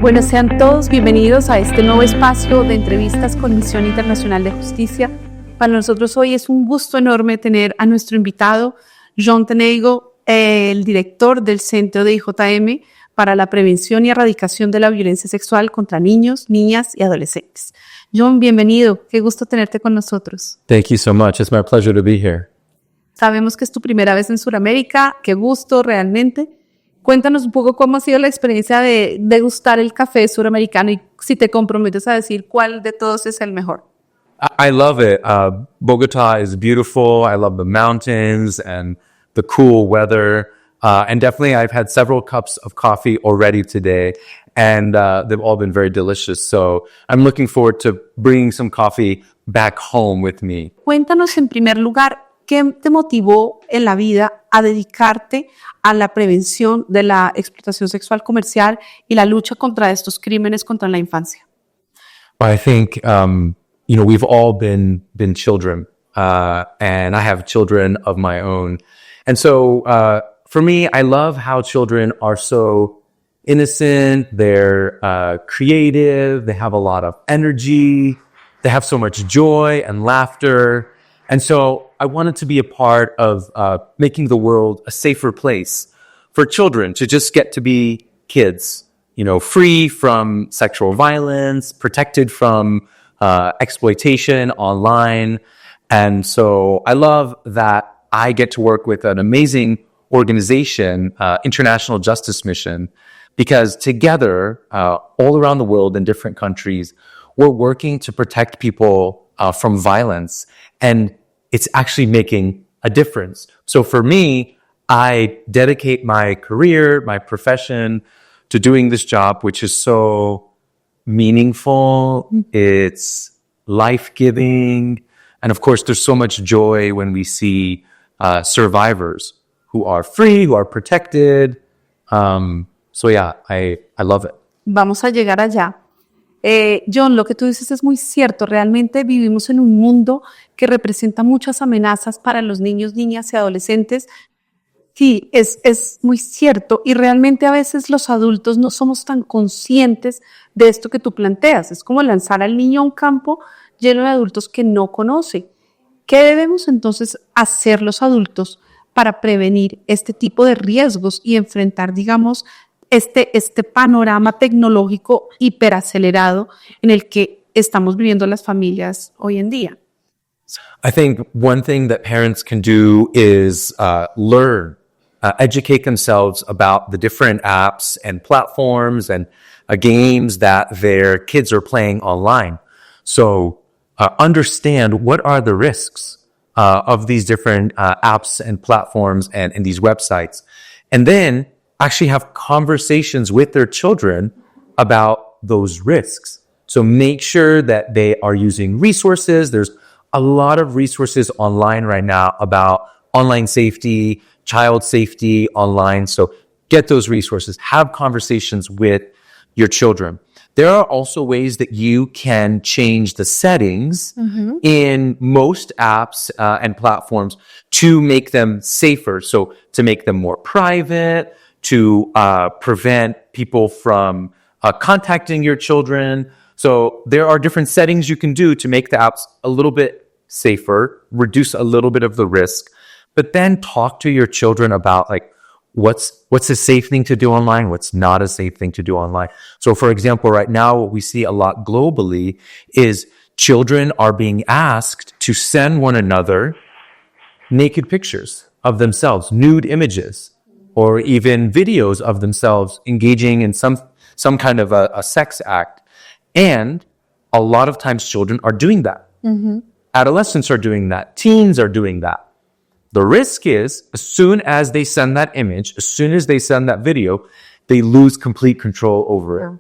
Bueno, sean todos bienvenidos a este nuevo espacio de entrevistas con Misión Internacional de Justicia. Para nosotros hoy es un gusto enorme tener a nuestro invitado, John Tanagho, el director del Centro de IJM para la Prevención y Erradicación de la Violencia Sexual contra niños, niñas y adolescentes. John, bienvenido. Qué gusto tenerte con nosotros. Thank you so much. It's my pleasure to be here. Sabemos que es tu primera vez en Sudamérica. Qué gusto realmente. Cuéntanos un poco cómo ha sido la experiencia de degustar el café suramericano y si te comprometes a decir cuál de todos es el mejor. I love it. Bogota is beautiful. I love the mountains and the cool weather. And definitely I've had several cups of coffee already today, and they've all been very delicious. So I'm looking forward to bringing some coffee back home with me. Cuéntanos en primer lugar, ¿qué te motivó en la vida a dedicarte a la prevención de la explotación sexual comercial y la lucha contra estos crímenes contra la infancia? I think, we've all been children, and I have children of my own. And so, for me, I love how children are so innocent, they're creative, they have a lot of energy, they have so much joy and laughter. And so I wanted to be a part of making the world a safer place for children to just get to be kids, free from sexual violence, protected from exploitation online. And so I love that I get to work with an amazing organization, International Justice Mission, because together, all around the world in different countries, we're working to protect people from violence, and it's actually making a difference. So for me, I dedicate my career, my profession to doing this job, which is so meaningful. It's life-giving. And of course, there's so much joy when we see survivors who are free, who are protected. So yeah, I love it. Vamos a llegar allá. John, lo que tú dices es muy cierto. Realmente vivimos en un mundo que representa muchas amenazas para los niños, niñas y adolescentes. Sí, es muy cierto. Y realmente a veces los adultos no somos tan conscientes de esto que tú planteas. Es como lanzar al niño a un campo lleno de adultos que no conoce. ¿Qué debemos entonces hacer los adultos para prevenir este tipo de riesgos y enfrentar, digamos, este panorama tecnológico hiperacelerado en el que estamos viviendo las familias hoy en día? I think one thing that parents can do is learn, educate themselves about the different apps and platforms and games that their kids are playing online. So understand what are the risks of these different apps and platforms and these websites. And then actually have conversations with their children about those risks. So make sure that they are using resources. There's a lot of resources online right now about online safety, child safety online. So get those resources. Have conversations with your children. There are also ways that you can change the settings in most apps and platforms to make them safer. So to make them more private, to prevent people from contacting your children. So there are different settings you can do to make the apps a little bit safer, reduce a little bit of the risk, but then talk to your children about what's a safe thing to do online, what's not a safe thing to do online. So for example, right now, what we see a lot globally is children are being asked to send one another naked pictures of themselves, nude images, or even videos of themselves engaging in some kind of a sex act. And a lot of times children are doing that. Adolescents are doing that. Teens are doing that. The risk is, as soon as they send that image, as soon as they send that video, they lose complete control over it.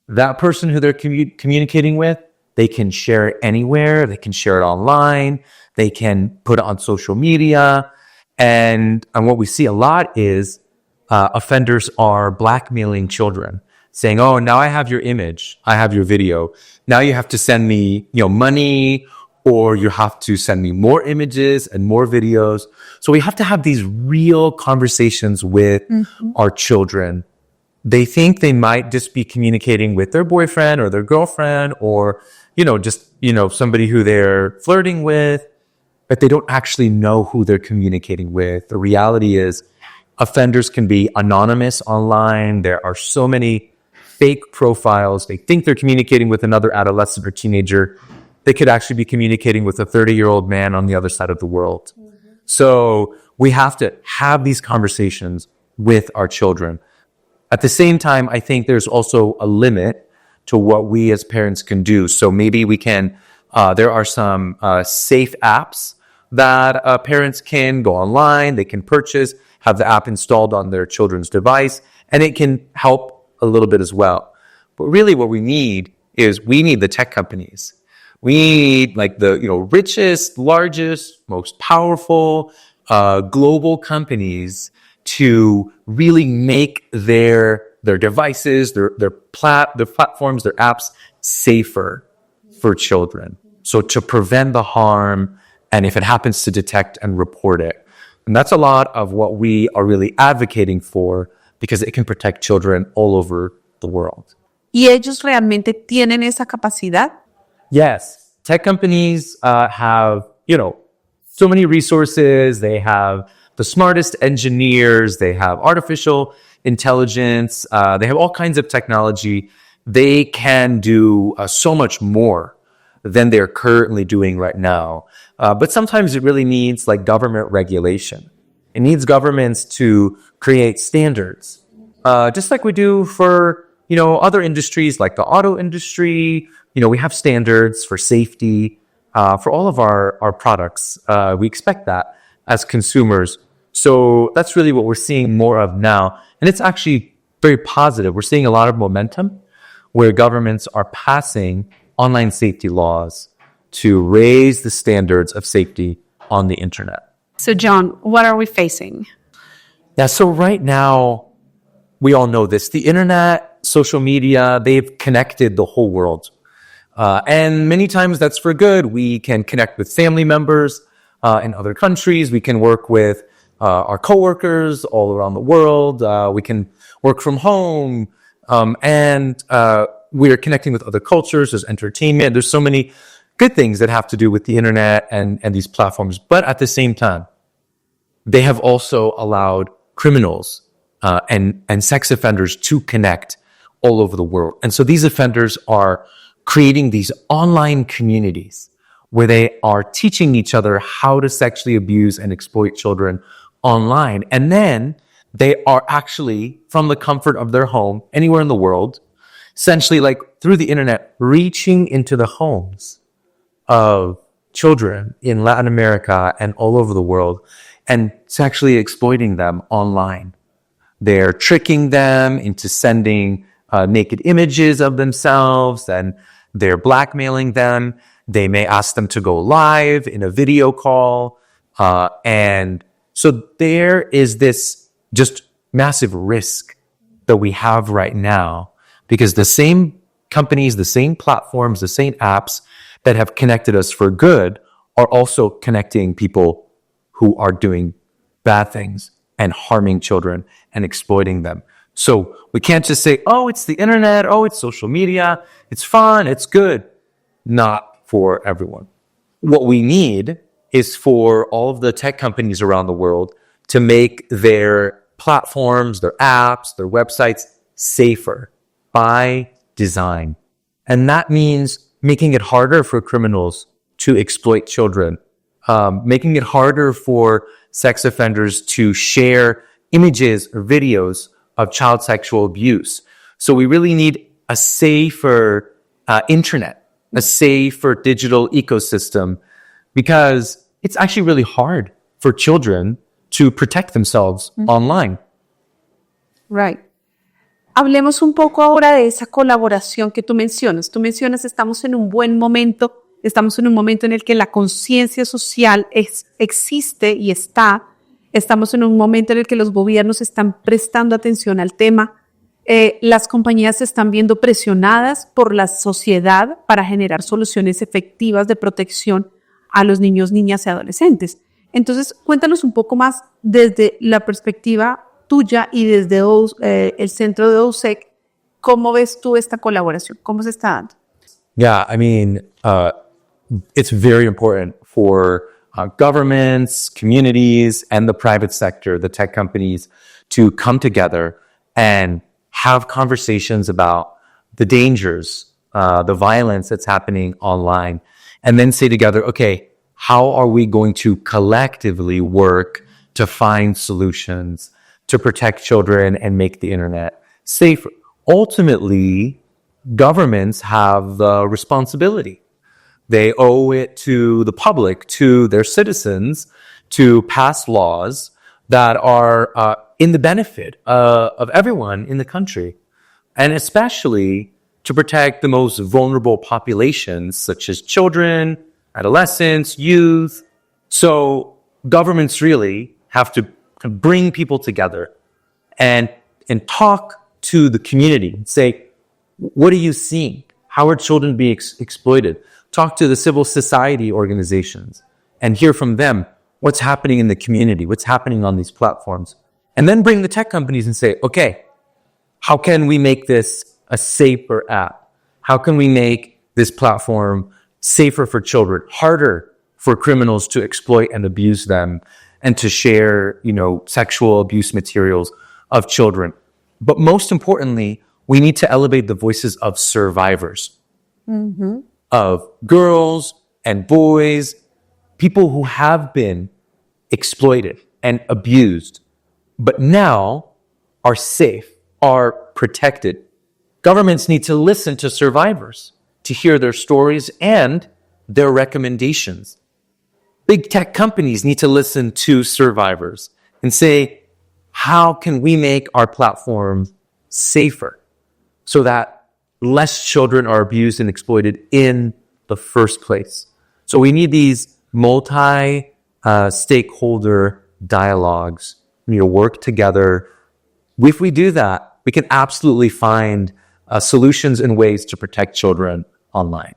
That person who they're communicating with, they can share it anywhere. They can share it online. They can put it on social media. And what we see a lot is offenders are blackmailing children, saying, oh, now I have your image, I have your video. Now you have to send me, money, or you have to send me more images and more videos. So we have to have these real conversations with our children they think they might just be communicating with their boyfriend or their girlfriend or, just, somebody who they're flirting with, but they don't actually know who they're communicating with. The reality is offenders can be anonymous online. There are so many fake profiles. They think they're communicating with another adolescent or teenager. They could actually be communicating with a 30-year-old man on the other side of the world. Mm-hmm. So we have to have these conversations with our children. At the same time, I think there's also a limit to what we as parents can do. So maybe we can, there are some safe apps that parents can go online, they can purchase, have the app installed on their children's device, and it can help a little bit as well. But really what we need the tech companies. We need like the richest, largest, most powerful global companies to really make their devices, their platforms, their apps safer for children. So to prevent the harm, and if it happens, to detect and report it. And that's a lot of what we are really advocating for, because it can protect children all over the world. ¿Y ellos realmente tienen esa capacidad? Yes. Tech companies have, so many resources. They have the smartest engineers. They have artificial intelligence. They have all kinds of technology. They can do so much more than they're currently doing right now. But sometimes it really needs like government regulation. It needs governments to create standards, just like we do for, other industries like the auto industry. We have standards for safety, for all of our products. We expect that as consumers. So that's really what we're seeing more of now. And it's actually very positive. We're seeing a lot of momentum where governments are passing online safety laws to raise the standards of safety on the internet. So John, what are we facing? Yeah, so right now, we all know this. The internet, social media, they've connected the whole world. And many times that's for good. We can connect with family members in other countries. We can work with our coworkers all around the world. We can work from home. And we're connecting with other cultures. There's entertainment. There's so many good things that have to do with the internet and these platforms. But at the same time, they have also allowed criminals and sex offenders to connect all over the world. And so these offenders are creating these online communities where they are teaching each other how to sexually abuse and exploit children online. And then they are actually, from the comfort of their home, anywhere in the world, essentially like through the internet, reaching into the homes of children in Latin America and all over the world and sexually exploiting them online. They're tricking them into sending naked images of themselves, and they're blackmailing them. They may ask them to go live in a video call. And so there is this just massive risk that we have right now, because the same companies, the same platforms, the same apps that have connected us for good are also connecting people who are doing bad things and harming children and exploiting them. So we can't just say, oh, it's the internet, oh, it's social media, it's fun, it's good. Not for everyone. What we need is for all of the tech companies around the world to make their platforms, their apps, their websites safer by design. And that means making it harder for criminals to exploit children, making it harder for sex offenders to share images or videos of child sexual abuse. So we really need a safer internet, a safer digital ecosystem, because it's actually really hard for children to protect themselves online. Right. Hablemos un poco ahora de esa colaboración que tú mencionas. Tú mencionas, estamos en un buen momento, estamos en un momento en el que la conciencia social existe y está. Estamos en un momento en el que los gobiernos están prestando atención al tema. Las compañías se están viendo presionadas por la sociedad para generar soluciones efectivas de protección a los niños, niñas y adolescentes. Entonces, cuéntanos un poco más desde la perspectiva tuya y desde el centro de OSEC, ¿cómo ves tú esta colaboración? ¿Cómo se está dando? Yeah, I mean, it's very important for governments, communities, and the private sector, the tech companies, to come together and have conversations about the dangers, the violence that's happening online, and then say together, okay, how are we going to collectively work to find solutions to protect children and make the internet safer? Ultimately, governments have the responsibility. They owe it to the public, to their citizens, to pass laws that are in the benefit of everyone in the country, and especially to protect the most vulnerable populations, such as children, adolescents, youth. So governments really have to bring people together and talk to the community and say, what are you seeing? How are children being exploited? Talk to the civil society organizations and hear from them what's happening in the community, what's happening on these platforms. And then bring the tech companies and say, okay, how can we make this a safer app? How can we make this platform safer for children, harder for criminals to exploit and abuse them and to share, sexual abuse materials of children? But most importantly, we need to elevate the voices of survivors, of girls and boys, people who have been exploited and abused, but now are safe, are protected. Governments need to listen to survivors, to hear their stories and their recommendations. Big tech companies need to listen to survivors and say, how can we make our platform safer so that less children are abused and exploited in the first place? So we need these multi-stakeholder dialogues. We need to work together. If we do that, we can absolutely find solutions and ways to protect children online.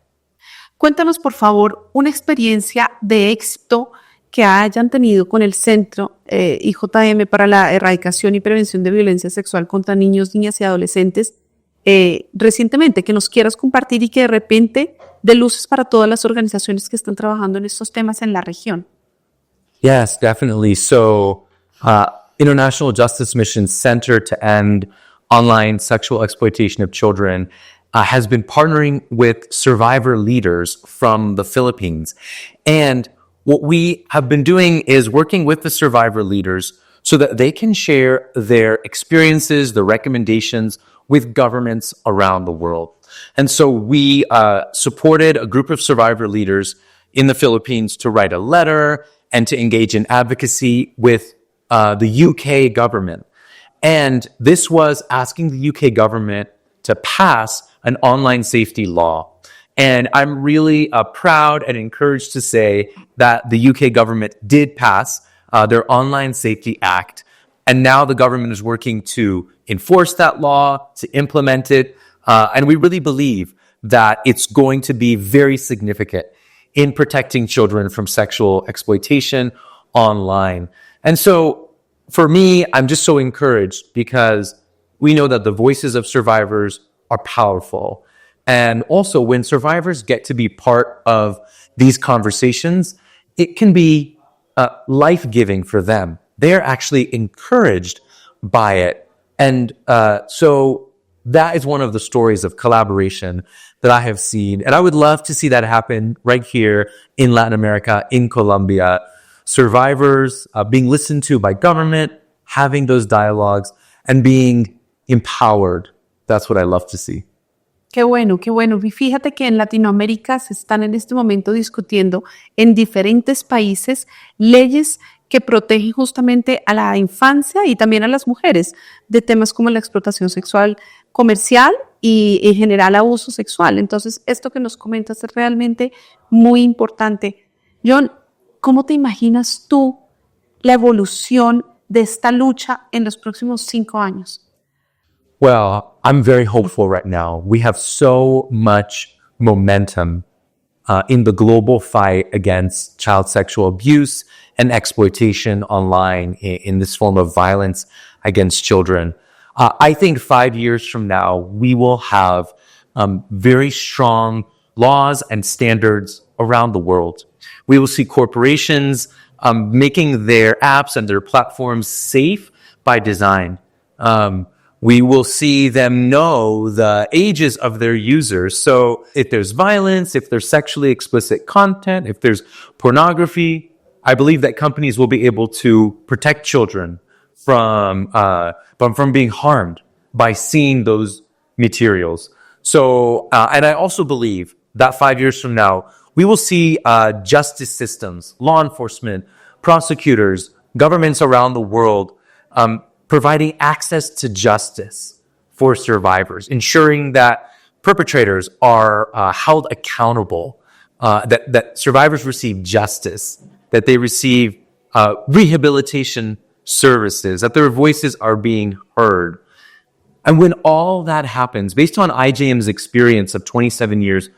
Cuéntanos, por favor, una experiencia de éxito que hayan tenido con el Centro IJM para la Erradicación y Prevención de Violencia Sexual contra Niños, Niñas y Adolescentes recientemente, que nos quieras compartir y que de repente dé luces para todas las organizaciones que están trabajando en estos temas en la región. Yes, definitely. So, International Justice Mission's Center to End Online Sexual Exploitation of Children has been partnering with survivor leaders from the Philippines. And what we have been doing is working with the survivor leaders so that they can share their experiences, their recommendations with governments around the world. And so we supported a group of survivor leaders in the Philippines to write a letter and to engage in advocacy with the UK government. And this was asking the UK government to pass an online safety law. And I'm really proud and encouraged to say that the UK government did pass their Online Safety Act. And now the government is working to enforce that law, to implement it. And we really believe that it's going to be very significant in protecting children from sexual exploitation online. And so for me, I'm just so encouraged because we know that the voices of survivors are powerful. And also when survivors get to be part of these conversations, it can be life-giving for them. They're actually encouraged by it. And so that is one of the stories of collaboration that I have seen. And I would love to see that happen right here in Latin America, in Colombia. Survivors being listened to by government, having those dialogues, and being empowered. That's what I love to see. Qué bueno, qué bueno. Y fíjate que en Latinoamérica se están en este momento discutiendo en diferentes países leyes que protegen justamente a la infancia y también a las mujeres de temas como la explotación sexual comercial y en general abuso sexual. Entonces, esto que nos comentas es realmente muy importante. John, ¿cómo te imaginas tú la evolución de esta lucha en los próximos 5 años? Well, I'm very hopeful right now. We have so much momentum in the global fight against child sexual abuse and exploitation online in this form of violence against children. I think 5 years from now, we will have very strong laws and standards around the world. We will see corporations making their apps and their platforms safe by design. We will see them know the ages of their users. So if there's violence, if there's sexually explicit content, if there's pornography, I believe that companies will be able to protect children from being harmed by seeing those materials. So, and I also believe that 5 years from now, we will see justice systems, law enforcement, prosecutors, governments around the world providing access to justice for survivors, ensuring that perpetrators are held accountable, that survivors receive justice, that they receive rehabilitation services, that their voices are being heard. And when all that happens, based on IJM's experience of 27 years,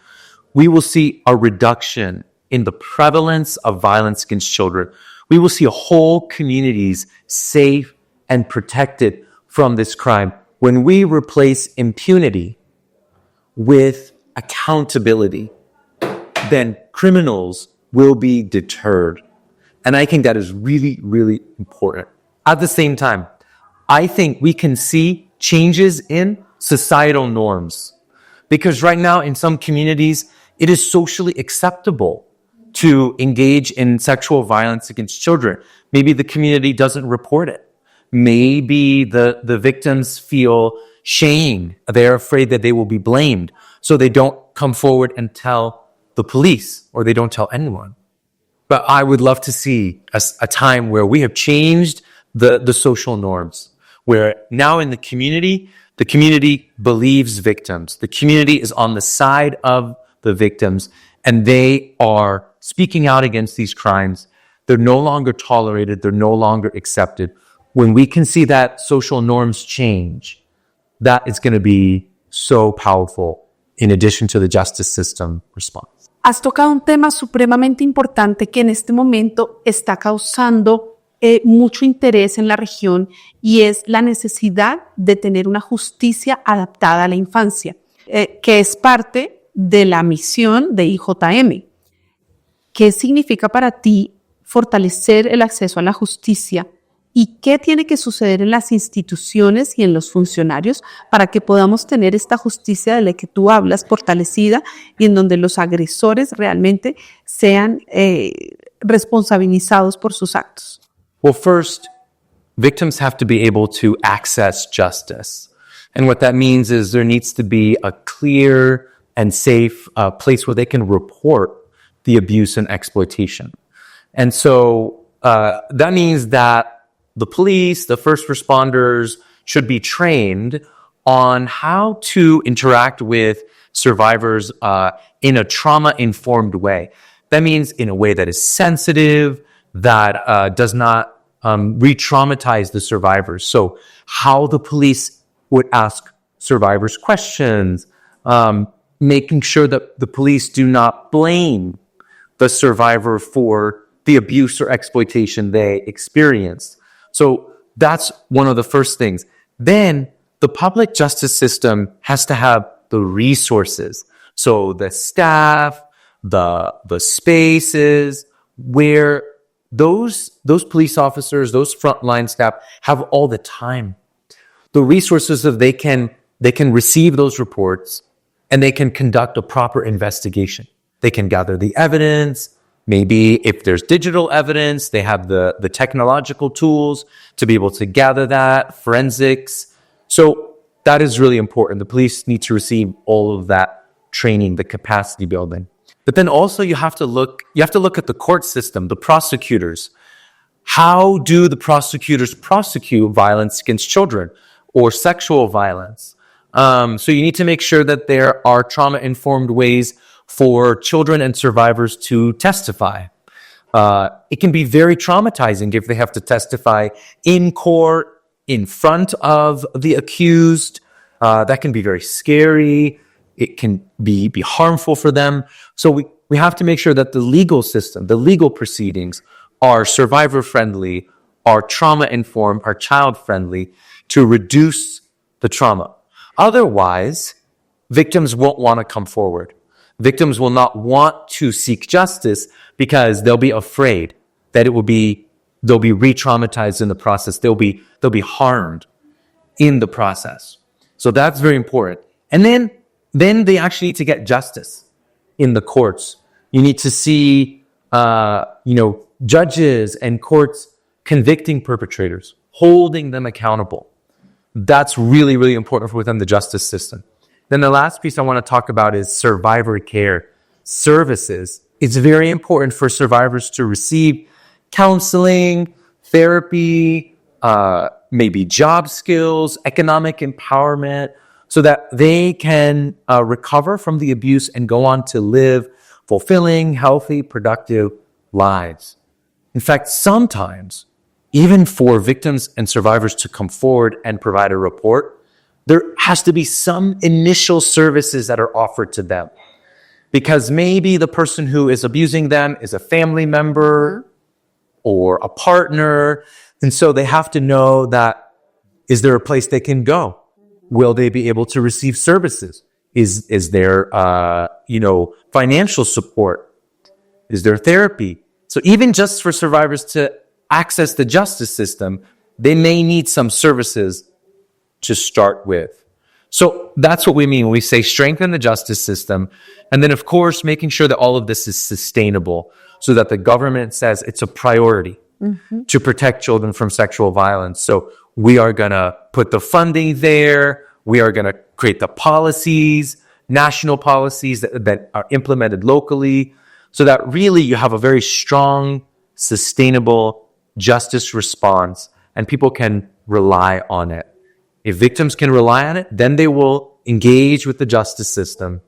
we will see a reduction in the prevalence of violence against children. We will see whole communities safe and protected from this crime when we replace impunity with accountability. Then criminals will be deterred. And I think that is really, really important. At the same time, I think we can see changes in societal norms. Because right now in some communities, it is socially acceptable to engage in sexual violence against children. Maybe the community doesn't report it. Maybe the victims feel shame. They're afraid that they will be blamed. So they don't come forward and tell the police, or they don't tell anyone. But I would love to see a time where we have changed the social norms, where now in the community believes victims. The community is on the side of the victims, and they are speaking out against these crimes. They're no longer tolerated. They're no longer accepted. When we can see that social norms change, that is going to be so powerful in addition to the justice system response. Has tocado un tema supremamente importante que en este momento está causando mucho interés en la región, y es la necesidad de tener una justicia adaptada a la infancia, que es parte de la misión de IJM. ¿Qué significa para ti fortalecer el acceso a la justicia? ¿Y qué tiene que suceder en las instituciones y en los funcionarios para que podamos tener esta justicia de la que tú hablas fortalecida, y en donde los agresores realmente sean responsabilizados por sus actos? Well, first, victims have to be able to access justice. And what that means is there needs to be a clear and safe place where they can report the abuse and exploitation. And so that means that the police, the first responders should be trained on how to interact with survivors in a trauma-informed way. That means in a way that is sensitive, that does not re-traumatize the survivors. So how the police would ask survivors questions, making sure that the police do not blame the survivor for the abuse or exploitation they experienced. So that's one of the first things. Then the public justice system has to have the resources. So the staff, the spaces where those police officers, those frontline staff have all the time. The resources that they can receive those reports and they can conduct a proper investigation. They can gather the evidence. Maybe if there's digital evidence, they have the technological tools to be able to gather that, forensics. So that is really important. The police need to receive all of that training, the capacity building. But then also you have to look at the court system, the prosecutors. How do the prosecutors prosecute violence against children or sexual violence? So you need to make sure that there are trauma-informed ways for children and survivors to testify. It can be very traumatizing if they have to testify in court, in front of the accused. That can be very scary. It can be harmful for them. So we have to make sure that the legal system, the legal proceedings are survivor-friendly, are trauma-informed, are child-friendly to reduce the trauma. Otherwise, victims won't want to come forward. Victims will not want to seek justice because they'll be afraid that they'll be re-traumatized in the process. They'll be harmed in the process. So that's very important. And then they actually need to get justice in the courts. You need to see, judges and courts convicting perpetrators, holding them accountable. That's really, really important within the justice system. Then the last piece I want to talk about is survivor care services. It's very important for survivors to receive counseling, therapy, maybe job skills, economic empowerment, so that they can recover from the abuse and go on to live fulfilling, healthy, productive lives. In fact, sometimes, even for victims and survivors to come forward and provide a report, there has to be some initial services that are offered to them. Because maybe the person who is abusing them is a family member or a partner. And so they have to know that, is there a place they can go? Will they be able to receive services? Is there, financial support? Is there therapy? So even just for survivors to access the justice system, they may need some services to start with. So that's what we mean when we say strengthen the justice system. And then, of course, making sure that all of this is sustainable so that the government says it's a priority to protect children from sexual violence. So we are going to put the funding there. We are going to create the policies, national policies that are implemented locally, so that really you have a very strong, sustainable justice response and people can rely on it. If victims can rely on it, then they will engage with the justice system.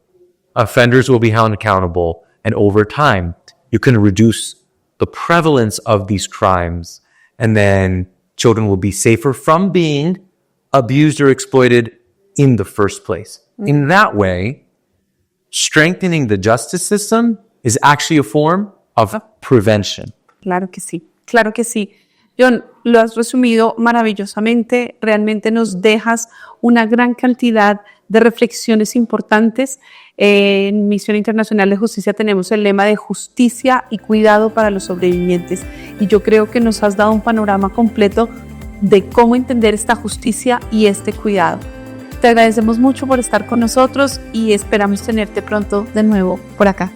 Offenders will be held accountable. And over time, you can reduce the prevalence of these crimes. And then children will be safer from being abused or exploited in the first place. In that way, strengthening the justice system is actually a form of prevention. Claro que sí, claro que sí. John, lo has resumido maravillosamente, realmente nos dejas una gran cantidad de reflexiones importantes. En Misión Internacional de Justicia tenemos el lema de justicia y cuidado para los sobrevivientes y yo creo que nos has dado un panorama completo de cómo entender esta justicia y este cuidado. Te agradecemos mucho por estar con nosotros y esperamos tenerte pronto de nuevo por acá.